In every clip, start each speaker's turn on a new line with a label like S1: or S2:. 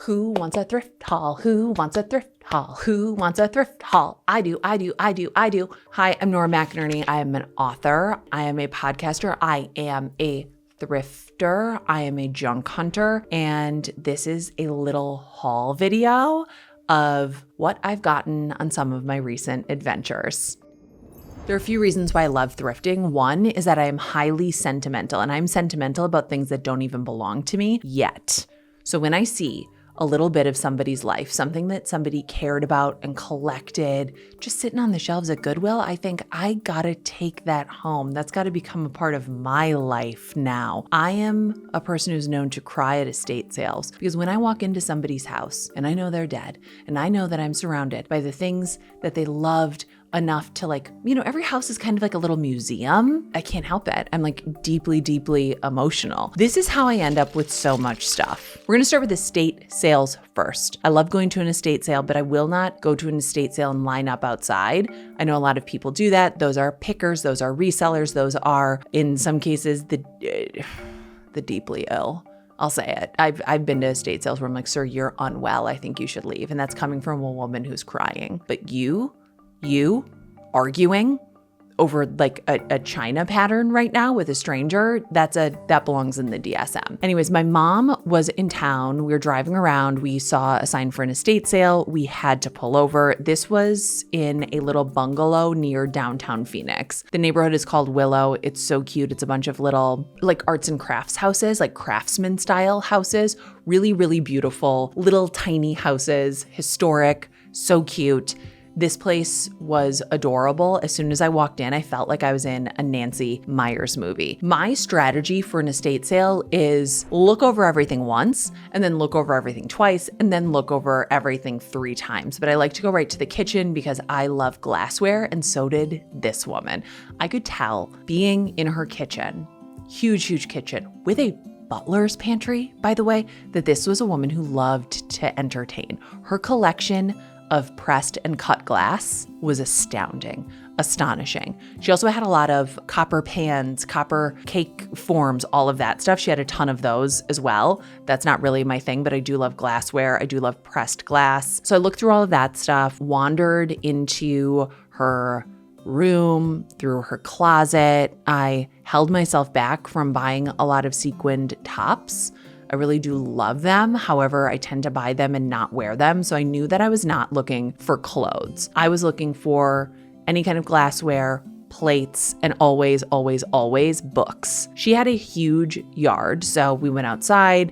S1: Who wants a thrift haul? Who wants a thrift haul? Who wants a thrift haul? I do. Hi, I'm Nora McInerny. I am an author. I am a podcaster. I am a thrifter. I am a junk hunter. And this is a little haul video of what I've gotten on some of my recent adventures. There are a few reasons why I love thrifting. One is that I am highly sentimental, and I'm sentimental about things that don't even belong to me yet. So when I see a little bit of somebody's life, something that somebody cared about and collected, just sitting on the shelves at Goodwill, I think I gotta take that home. That's gotta become a part of my life now. I am a person who's known to cry at estate sales because when I walk into somebody's house and I know they're dead and I know that I'm surrounded by the things that they loved enough to every house is kind of like a little museum. I can't help it. I'm deeply, deeply emotional. This is how I end up with so much stuff. We're gonna start with estate sales first. I love going to an estate sale, but I will not go to an estate sale and line up outside. I know a lot of people do that. Those are pickers, those are resellers, those are, in some cases, the deeply ill. I'll say it. I've been to estate sales where I'm like, sir, you're unwell. I think you should leave. And that's coming from a woman who's crying. But you arguing over a China pattern right now with a stranger, that belongs in the DSM. Anyways, my mom was in town. We were driving around. We saw a sign for an estate sale. We had to pull over. This was in a little bungalow near downtown Phoenix. The neighborhood is called Willow. It's so cute. It's a bunch of little arts and crafts houses, craftsman style houses. Really, really beautiful, little tiny houses, historic, so cute. This place was adorable. As soon as I walked in, I felt like I was in a Nancy Meyers movie. My strategy for an estate sale is look over everything once, and then look over everything twice, and then look over everything 3 times. But I like to go right to the kitchen because I love glassware, and so did this woman. I could tell being in her kitchen, huge kitchen, with a butler's pantry, by the way, that this was a woman who loved to entertain. Her collection of pressed and cut glass was astonishing. She also had a lot of copper pans, copper cake forms, all of that stuff. She had a ton of those as well. That's not really my thing, but I do love glassware. I do love pressed glass. So I looked through all of that stuff, wandered into her room, through her closet. I held myself back from buying a lot of sequined tops. I really do love them. However, I tend to buy them and not wear them. So I knew that I was not looking for clothes. I was looking for any kind of glassware, plates, and always books. She had a huge yard. So we went outside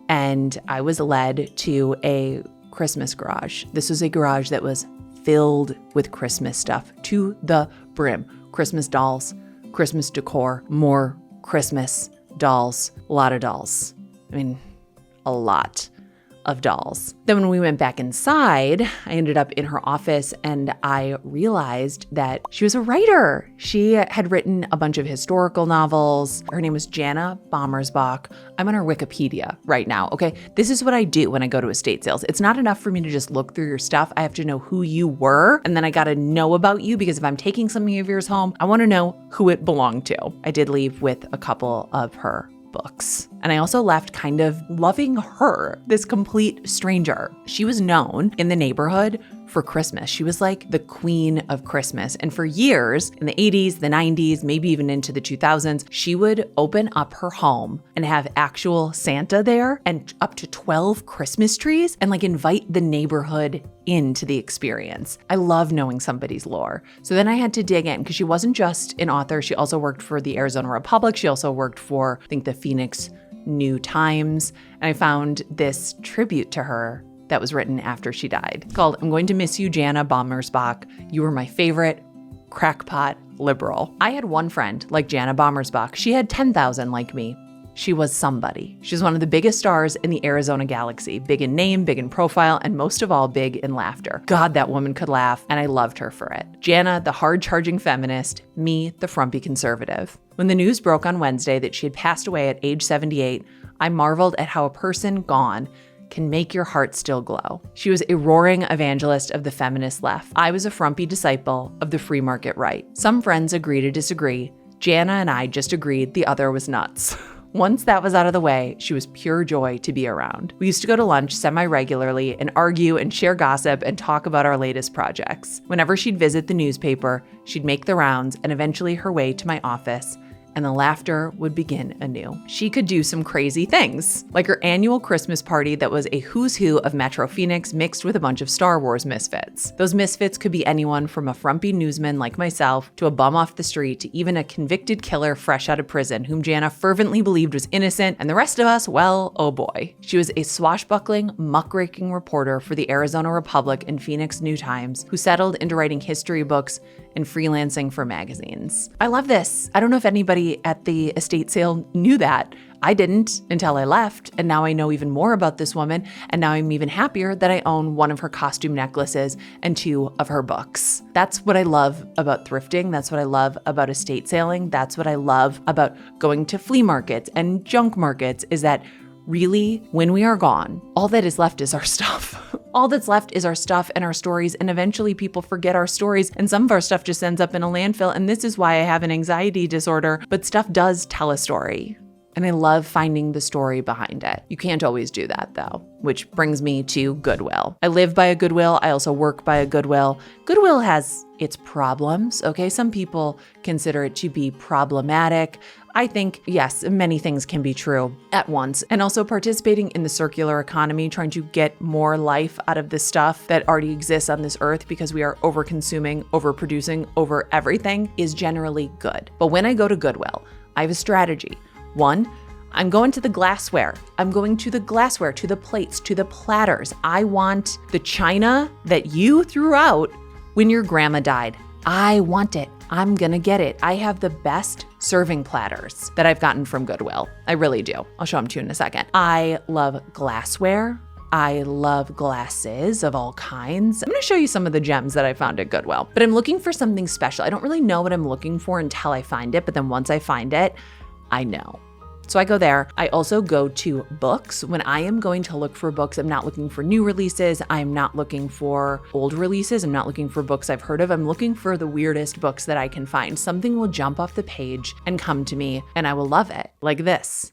S1: and I was led to a Christmas garage. This was a garage that was filled with Christmas stuff to the brim. Christmas dolls, Christmas decor, more Christmas dolls, a lot of dolls. I mean, a lot of dolls. Then when we went back inside, I ended up in her office and I realized that she was a writer. She had written a bunch of historical novels. Her name was Jana Bommersbach. I'm on her Wikipedia right now, okay? This is what I do when I go to estate sales. It's not enough for me to just look through your stuff. I have to know who you were, and then I gotta know about you because if I'm taking something of yours home, I wanna know who it belonged to. I did leave with a couple of her books. And I also left kind of loving her, this complete stranger. She was known in the neighborhood for Christmas. She was like the queen of Christmas. And for years, in the 80s, the 90s, maybe even into the 2000s, she would open up her home and have actual Santa there and up to 12 Christmas trees and invite the neighborhood into the experience. I love knowing somebody's lore. So then I had to dig in because she wasn't just an author. She also worked for the Arizona Republic. She also worked for, I think, the Phoenix New Times. And I found this tribute to her that was written after she died. It's called, "I'm Going to Miss You, Jana Bommersbach. You were my favorite crackpot liberal." I had one friend like Jana Bommersbach. She had 10,000 like me. She was somebody. She's one of the biggest stars in the Arizona galaxy. Big in name, big in profile, and most of all, big in laughter. God, that woman could laugh, and I loved her for it. Jana, the hard-charging feminist, me, the frumpy conservative. When the news broke on Wednesday that she had passed away at age 78, I marveled at how a person gone can make your heart still glow. She was a roaring evangelist of the feminist left. I was a frumpy disciple of the free market right. Some friends agree to disagree. Jana and I just agreed the other was nuts. Once that was out of the way, she was pure joy to be around. We used to go to lunch semi-regularly and argue and share gossip and talk about our latest projects. Whenever she'd visit the newspaper, she'd make the rounds and eventually her way to my office, and the laughter would begin anew. She could do some crazy things, like her annual Christmas party that was a who's who of Metro Phoenix mixed with a bunch of Star Wars misfits. Those misfits could be anyone from a frumpy newsman like myself to a bum off the street to even a convicted killer fresh out of prison whom Jana fervently believed was innocent, and the rest of us, well, oh boy. She was a swashbuckling, muckraking reporter for the Arizona Republic and Phoenix New Times who settled into writing history books and freelancing for magazines. I love this. I don't know if anybody at the estate sale knew that. I didn't until I left, and now I know even more about this woman, and now I'm even happier that I own one of her costume necklaces and 2 of her books. That's what I love about thrifting. That's what I love about estate sailing. That's what I love about going to flea markets and junk markets, is that really, when we are gone, all that is left is our stuff. All that's left is our stuff and our stories, and eventually people forget our stories, and some of our stuff just ends up in a landfill, and this is why I have an anxiety disorder, but stuff does tell a story. And I love finding the story behind it. You can't always do that though, which brings me to Goodwill. I live by a Goodwill. I also work by a Goodwill. Goodwill has its problems, okay? Some people consider it to be problematic. I think, yes, many things can be true at once. And also participating in the circular economy, trying to get more life out of the stuff that already exists on this earth because we are over-consuming, overproducing, over everything is generally good. But when I go to Goodwill, I have a strategy. 1, I'm going to the glassware. I'm going to the glassware, to the plates, to the platters. I want the china that you threw out when your grandma died. I want it. I'm gonna get it. I have the best serving platters that I've gotten from Goodwill. I really do. I'll show them to you in a second. I love glassware. I love glasses of all kinds. I'm gonna show you some of the gems that I found at Goodwill, but I'm looking for something special. I don't really know what I'm looking for until I find it, but then once I find it, I know. So I go there. I also go to books. When I am going to look for books, I'm not looking for new releases. I'm not looking for old releases. I'm not looking for books I've heard of. I'm looking for the weirdest books that I can find. Something will jump off the page and come to me, and I will love it, like this.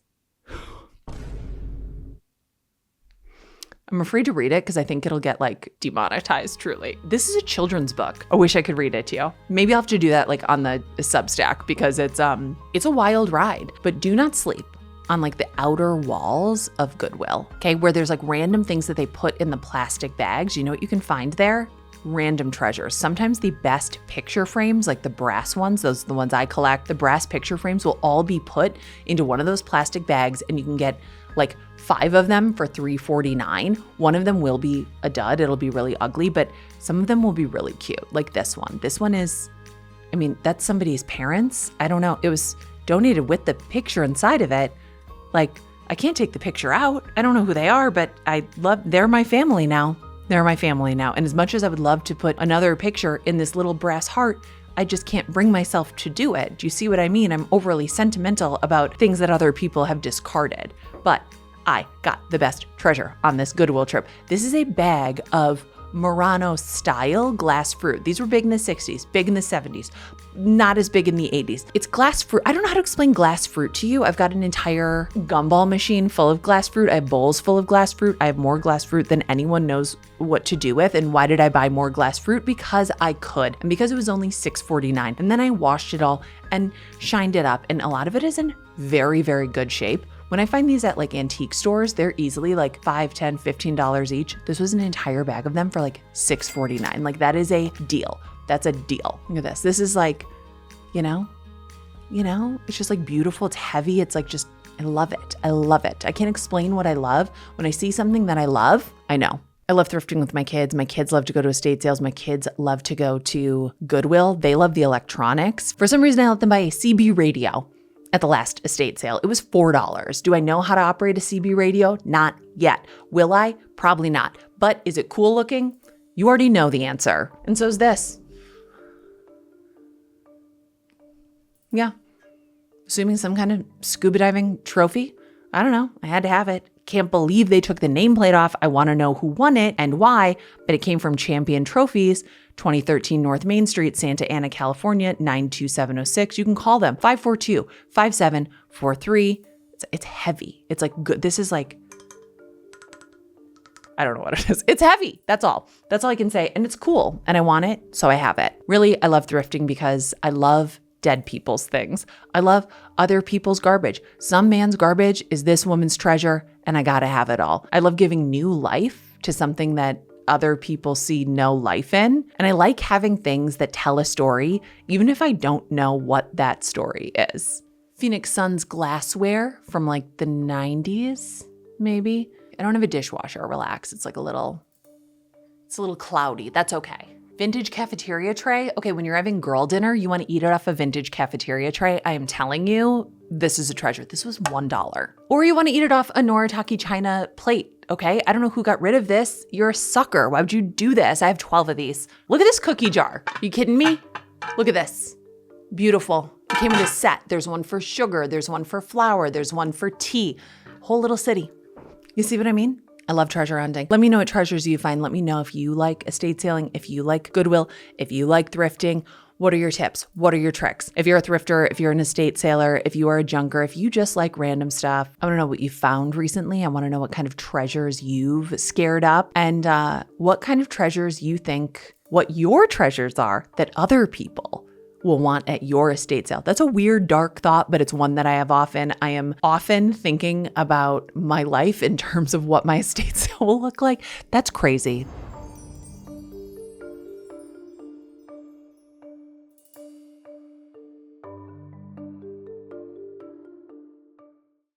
S1: I'm afraid to read it because I think it'll get like demonetized, truly. This is a children's book. I wish I could read it to you. Maybe I'll have to do that like on the Substack because it's a wild ride. But do not sleep on like the outer walls of Goodwill, okay? Where there's like random things that they put in the plastic bags. You know what you can find there? Random treasures. Sometimes the best picture frames, like the brass ones, those are the ones I collect, the brass picture frames will all be put into one of those plastic bags, and you can get like 5 of them for $3.49. One of them will be a dud. It'll be really ugly, but some of them will be really cute. Like this one. This one is, I mean, that's somebody's parents. I don't know. It was donated with the picture inside of it. Like, I can't take the picture out. I don't know who they are, but they're my family now. They're my family now. And as much as I would love to put another picture in this little brass heart, I just can't bring myself to do it. Do you see what I mean? I'm overly sentimental about things that other people have discarded. But I got the best treasure on this Goodwill trip. This is a bag of Murano style glass fruit. These were big in the 60s, big in the 70s, not as big in the 80s. It's glass fruit. I don't know how to explain glass fruit to you. I've got an entire gumball machine full of glass fruit. I have bowls full of glass fruit. I have more glass fruit than anyone knows what to do with. And why did I buy more glass fruit? Because I could, and because it was only $6.49. And then I washed it all and shined it up. And a lot of it is in very, very good shape. When I find these at like antique stores, they're easily like $5, $10, $15 each. This was an entire bag of them for like $6.49. Like that is a deal. That's a deal. Look at this. This is like, you know, it's just like beautiful. It's heavy. It's like just, I love it. I love it. I can't explain what I love. When I see something that I love, I know. I love thrifting with my kids. My kids love to go to estate sales. My kids love to go to Goodwill. They love the electronics. For some reason, I let them buy a CB radio at the last estate sale. It was $4. Do I know how to operate a CB radio? Not yet. Will I? Probably not. But is it cool looking? You already know the answer. And so is this. Yeah. Assuming some kind of scuba diving trophy. I don't know. I had to have it. Can't believe they took the nameplate off. I want to know who won it and why, but it came from Champion Trophies, 2013 North Main Street, Santa Ana, California, 92706. You can call them 542-5743. It's heavy. It's like good. This is like, I don't know what it is. It's heavy. That's all. That's all I can say. And it's cool. And I want it, so I have it. Really, I love thrifting because I love dead people's things. I love other people's garbage. Some man's garbage is this woman's treasure, and I gotta have it all. I love giving new life to something that other people see no life in. And I like having things that tell a story, even if I don't know what that story is. Phoenix Suns glassware from like the 90s, maybe. I don't have a dishwasher, relax. It's a little cloudy. That's okay. Vintage cafeteria tray. Okay, when you're having girl dinner, you want to eat it off a vintage cafeteria tray. I am telling you, this is a treasure. This was $1. Or you want to eat it off a Noritake china plate. Okay, I don't know who got rid of this. You're a sucker. Why would you do this? I have 12 of these. Look at this cookie jar. You kidding me? Look at this. Beautiful. It came with a set. There's one for sugar. There's one for flour. There's one for tea. Whole little city. You see what I mean? I love treasure hunting. Let me know what treasures you find. Let me know if you like estate sailing, if you like Goodwill, if you like thrifting. What are your tips? What are your tricks? If you're a thrifter, if you're an estate sailor, if you are a junker, if you just like random stuff, I want to know what you found recently. I want to know what kind of treasures you've scared up and what kind of treasures you think, what your treasures are that other people will want at your estate sale. That's a weird, dark thought, but it's one that I have often. I am often thinking about my life in terms of what my estate sale will look like. That's crazy.